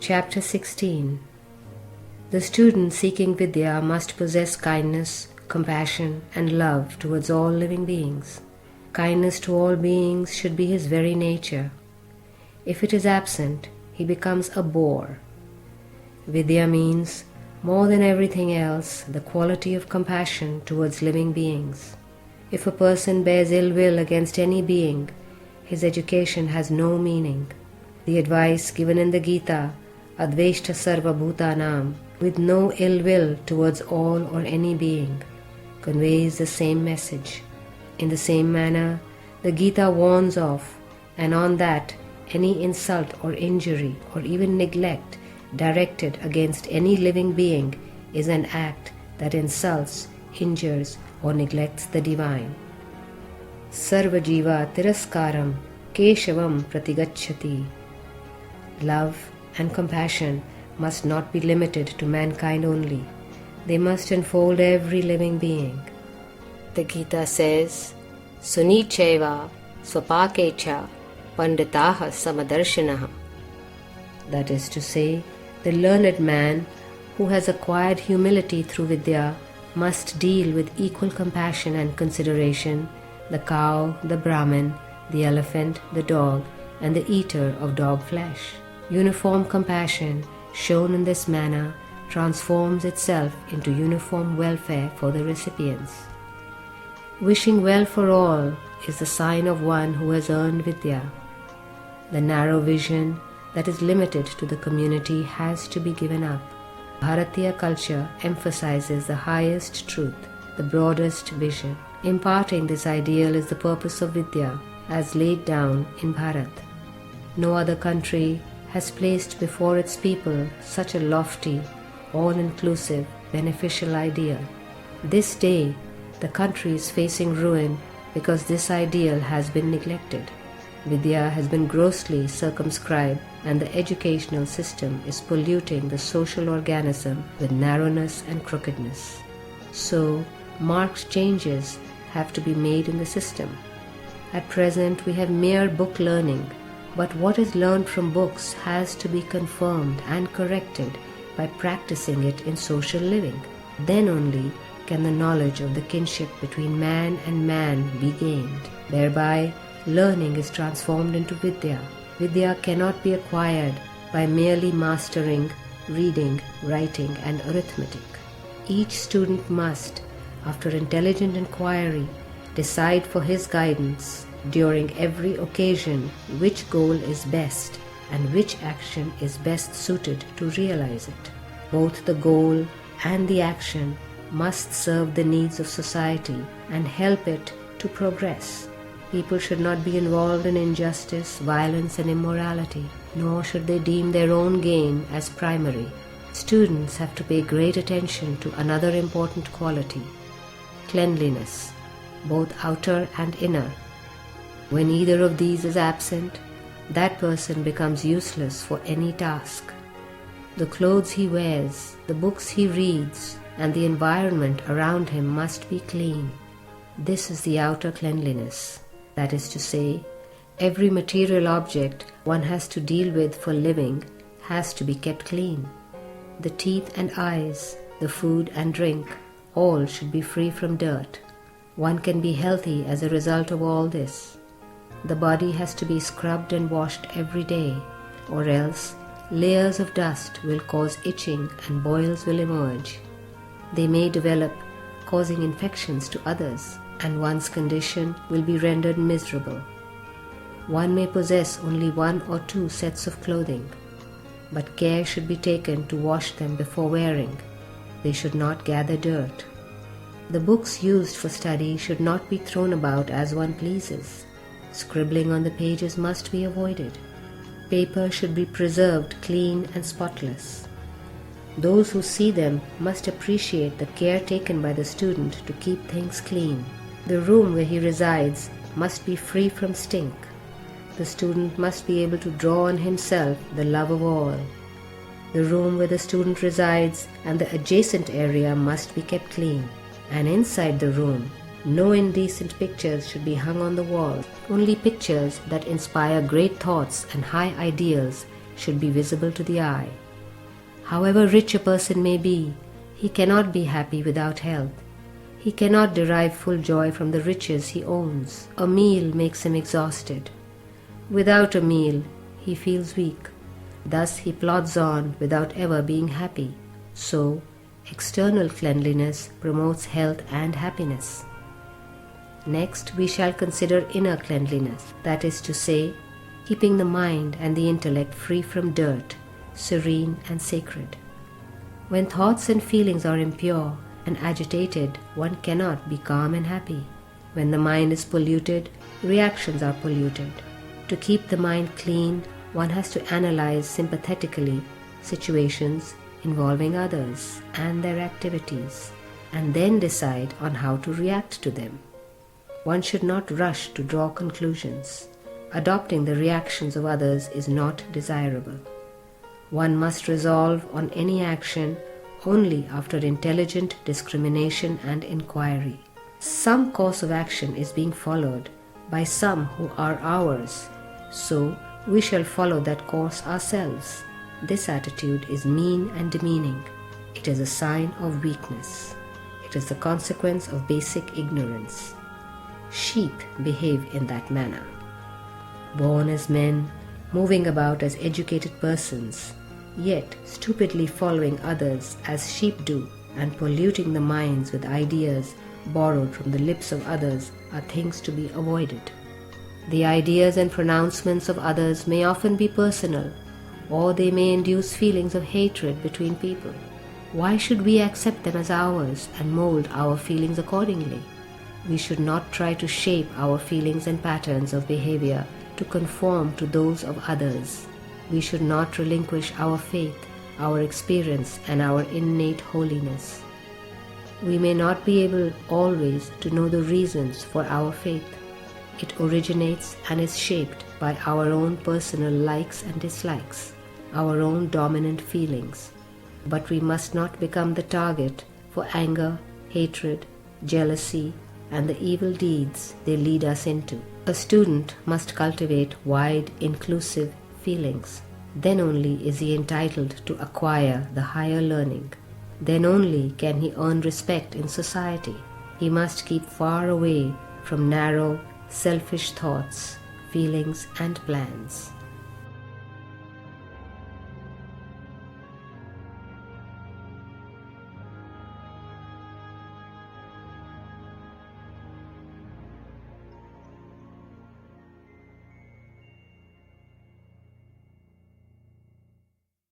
Chapter 16. The student seeking Vidya must possess kindness, compassion, and love towards all living beings. Kindness to all beings should be his very nature. If it is absent, he becomes a bore. Vidya means, more than everything else, the quality of compassion towards living beings. If a person bears ill will against any being, his education has no meaning. The advice given in the Gita, Adveshta Sarva Bhutanam, with no ill will towards all or any being, conveys the same message. In the same manner, the Gita warns of, and on that, any insult or injury or even neglect directed against any living being is an act that insults, injures, or neglects the divine. Sarva jiva tiraskaram keshavam pratigacchati. Love and compassion must not be limited to mankind only. They must enfold every living being. The Gita says, Sunicheva swapakecha panditaha samadarshinaha. That is to say, the learned man who has acquired humility through Vidya must deal with equal compassion and consideration the cow, the Brahmin, the elephant, the dog, and the eater of dog flesh. Uniform compassion shown in this manner transforms itself into uniform welfare for the recipients. Wishing well for all is the sign of one who has earned Vidya. The narrow vision that is limited to the community has to be given up. Bharatiya culture emphasizes the highest truth, the broadest vision. Imparting this ideal is the purpose of Vidya as laid down in Bharat. No other country has placed before its people such a lofty, all-inclusive, beneficial ideal. This day, the country is facing ruin because this ideal has been neglected. Vidya has been grossly circumscribed and the educational system is polluting the social organism with narrowness and crookedness. So, marked changes have to be made in the system. At present, we have mere book learning, but what is learned from books has to be confirmed and corrected by practicing it in social living. Then only can the knowledge of the kinship between man and man be gained. Thereby, learning is transformed into Vidya. Vidya cannot be acquired by merely mastering reading, writing, and arithmetic. Each student must, after intelligent inquiry, decide for his guidance during every occasion which goal is best and which action is best suited to realize it. Both the goal and the action must serve the needs of society and help it to progress. People should not be involved in injustice, violence, and immorality, nor should they deem their own gain as primary. Students have to pay great attention to another important quality, cleanliness, both outer and inner. When either of these is absent, that person becomes useless for any task. The clothes he wears, the books he reads, and the environment around him must be clean. This is the outer cleanliness. That is to say, every material object one has to deal with for living has to be kept clean. The teeth and eyes, the food and drink, all should be free from dirt. One can be healthy as a result of all this. The body has to be scrubbed and washed every day, or else layers of dust will cause itching and boils will emerge. They may develop, causing infections to others, and one's condition will be rendered miserable. One may possess only 1 or 2 sets of clothing, but care should be taken to wash them before wearing. They should not gather dirt. The books used for study should not be thrown about as one pleases. Scribbling on the pages must be avoided. Paper should be preserved clean and spotless. Those who see them must appreciate the care taken by the student to keep things clean. The room where he resides must be free from stink. The student must be able to draw on himself the love of all. The room where the student resides and the adjacent area must be kept clean. And inside the room, no indecent pictures should be hung on the wall. Only pictures that inspire great thoughts and high ideals should be visible to the eye. However rich a person may be, he cannot be happy without health. He cannot derive full joy from the riches he owns. A meal makes him exhausted. Without a meal, he feels weak. Thus he plods on without ever being happy. So, external cleanliness promotes health and happiness. Next, we shall consider inner cleanliness, that is to say, keeping the mind and the intellect free from dirt, serene and sacred. When thoughts and feelings are impure and agitated, one cannot be calm and happy. When the mind is polluted, reactions are polluted. To keep the mind clean, one has to analyze sympathetically situations involving others and their activities, and then decide on how to react to them. One should not rush to draw conclusions. Adopting the reactions of others is not desirable. One must resolve on any action only after intelligent discrimination and inquiry. Some course of action is being followed by some who are ours, so we shall follow that course ourselves. This attitude is mean and demeaning. It is a sign of weakness. It is the consequence of basic ignorance. Sheep behave in that manner. Born as men, moving about as educated persons, yet stupidly following others as sheep do and polluting the minds with ideas borrowed from the lips of others are things to be avoided. The ideas and pronouncements of others may often be personal, or they may induce feelings of hatred between people. Why should we accept them as ours and mold our feelings accordingly? We should not try to shape our feelings and patterns of behavior to conform to those of others. We should not relinquish our faith, our experience, and our innate holiness. We may not be able always to know the reasons for our faith. It originates and is shaped by our own personal likes and dislikes, our own dominant feelings. But we must not become the target for anger, hatred, jealousy, and the evil deeds they lead us into. A student must cultivate wide, inclusive feelings. Then only is he entitled to acquire the higher learning. Then only can he earn respect in society. He must keep far away from narrow, selfish thoughts, feelings, and plans.